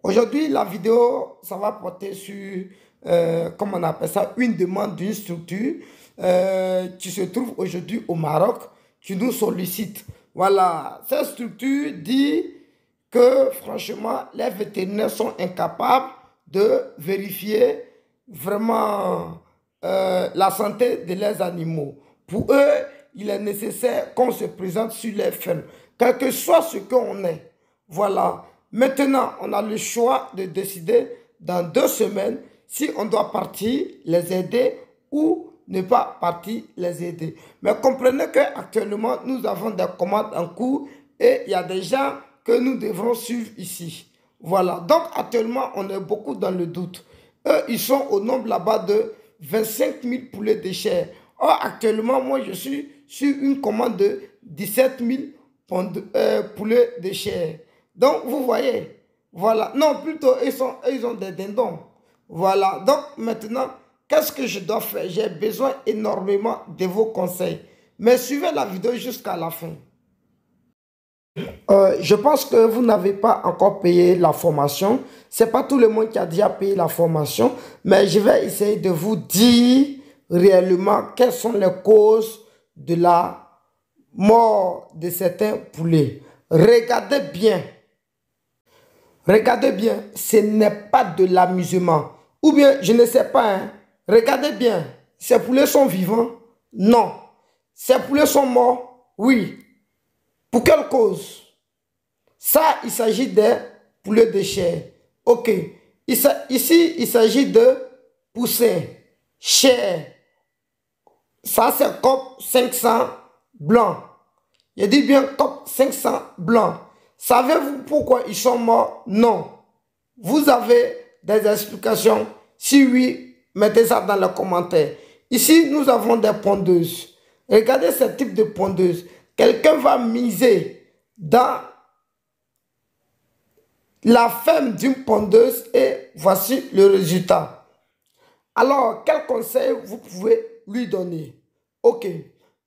Aujourd'hui, la vidéo, ça va porter sur, comment on appelle ça, une demande d'une structure qui se trouve aujourd'hui au Maroc, qui nous sollicite. Voilà, cette structure dit que franchement, les vétérinaires sont incapables de vérifier vraiment la santé de leurs animaux. Pour eux, il est nécessaire qu'on se présente sur les fermes, quel que soit ce qu'on est. Voilà. Maintenant, on a le choix de décider dans 2 semaines si on doit partir les aider ou ne pas partir les aider. Mais comprenez qu'actuellement, nous avons des commandes en cours et il y a des gens que nous devrons suivre ici. Voilà. Donc, actuellement, on est beaucoup dans le doute. Eux, ils sont au nombre là-bas de 25 000 poulets de chair. Or, actuellement, moi, je suis sur une commande de 17 000 poulets de chair. Donc, vous voyez, voilà. Non, plutôt, ils ont des dindons. Voilà. Donc, maintenant, qu'est-ce que je dois faire? J'ai besoin énormément de vos conseils. Mais suivez la vidéo jusqu'à la fin. Je pense que vous n'avez pas encore payé la formation. Ce n'est pas tout le monde qui a déjà payé la formation. Mais je vais essayer de vous dire réellement quelles sont les causes de la mort de certains poulets. Regardez bien. Regardez bien, ce n'est pas de l'amusement. Ou bien, je ne sais pas, hein. Regardez bien, ces poulets sont vivants? Non. Ces poulets sont morts? Oui. Pour quelle cause? Ça, il s'agit des poulets de chair. Ok. Ici, il s'agit de poussins, chair. Ça, c'est COP 500 blanc. Je dis bien COP 500 blanc. Savez-vous pourquoi ils sont morts? Non. Vous avez des explications? Si oui, mettez ça dans les commentaires. Ici, nous avons des pondeuses. Regardez ce type de pondeuse. Quelqu'un va miser dans la ferme d'une pondeuse et voici le résultat. Alors, quel conseil vous pouvez lui donner? Ok.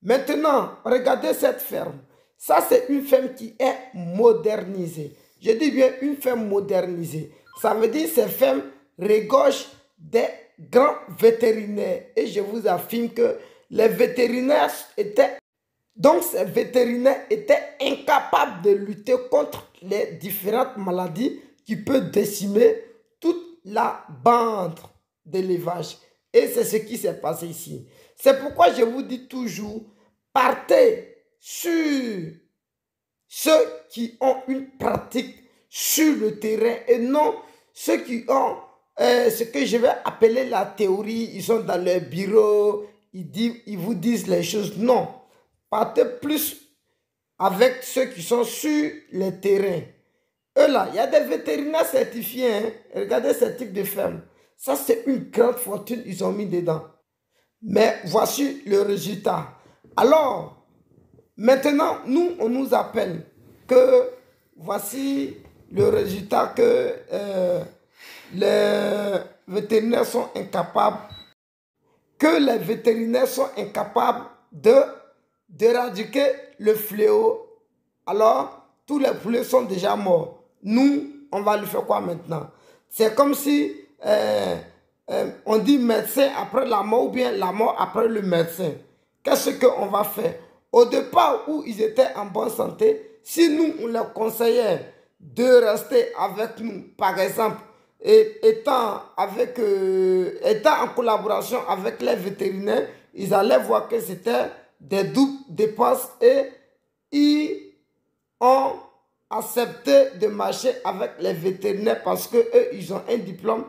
Maintenant, regardez cette ferme. Ça, c'est une ferme qui est modernisée. Je dis bien une ferme modernisée. Ça veut dire que ces fermes regorgent des grands vétérinaires. Et je vous affirme que les vétérinaires étaient... Donc, ces vétérinaires étaient incapables de lutter contre les différentes maladies qui peuvent décimer toute la bande d'élevage. Et c'est ce qui s'est passé ici. C'est pourquoi je vous dis toujours, partez sur ceux qui ont une pratique sur le terrain et non ceux qui ont ce que je vais appeler la théorie. Ils sont dans leur bureau, ils vous disent les choses. Non, partez plus avec ceux qui sont sur le terrain. Eux là, il y a des vétérinaires certifiés. Hein. Regardez ce type de ferme. Ça, c'est une grande fortune ils ont mis dedans. Mais voici le résultat. Alors, maintenant, nous, on nous appelle que voici le résultat que les vétérinaires sont incapables, d'éradiquer le fléau. Alors, tous les poulets sont déjà morts. Nous, on va le faire quoi maintenant? C'est comme si on dit médecin après la mort ou bien la mort après le médecin. Qu'est-ce qu'on va faire? Au départ où ils étaient en bonne santé, si nous, on leur conseillait de rester avec nous, par exemple, étant en collaboration avec les vétérinaires, ils allaient voir que c'était des doubles dépenses et ils ont accepté de marcher avec les vétérinaires parce que eux, ils ont un diplôme.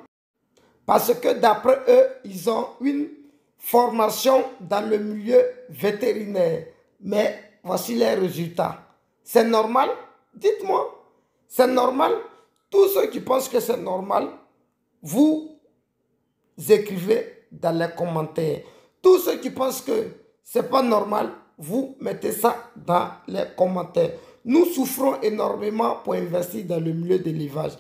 Parce que d'après eux, ils ont une formation dans le milieu vétérinaire. Mais voici les résultats. C'est normal? Dites-moi. C'est normal? Tous ceux qui pensent que c'est normal, vous écrivez dans les commentaires. Tous ceux qui pensent que c'est pas normal, vous mettez ça dans les commentaires. Nous souffrons énormément pour investir dans le milieu de l'élevage.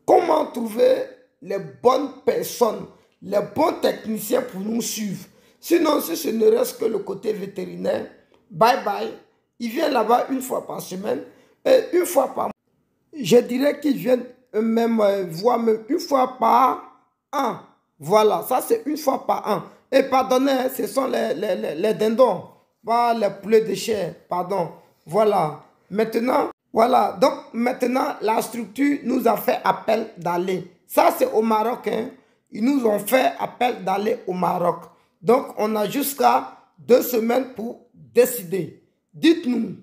Comment trouver les bonnes personnes, les bons techniciens pour nous suivre? Sinon, si ce ne reste que le côté vétérinaire, bye bye. Il vient là-bas une fois par semaine et une fois par mois. Je dirais qu'ils viennent même voir même une fois par an. Voilà, ça c'est une fois par an. Et pardonnez, hein, ce sont les dindons, pas les poulets de chair, pardon. Voilà. Maintenant, voilà. Donc maintenant, la structure nous a fait appel d'aller. Ça c'est au Maroc, hein. Ils nous ont fait appel d'aller au Maroc. Donc on a jusqu'à 2 semaines pour décider. Dites-nous,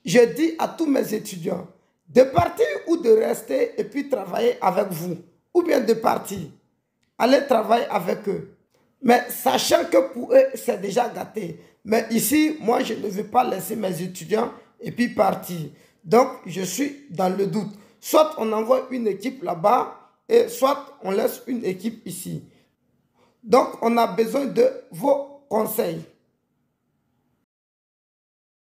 je dis à tous mes étudiants de partir ou de rester et puis travailler avec vous. Ou bien de partir, aller travailler avec eux. Mais sachant que pour eux, c'est déjà gâté. Mais ici, moi, je ne veux pas laisser mes étudiants et puis partir. Donc, je suis dans le doute. Soit on envoie une équipe là-bas et soit on laisse une équipe ici. Donc, on a besoin de vos conseils.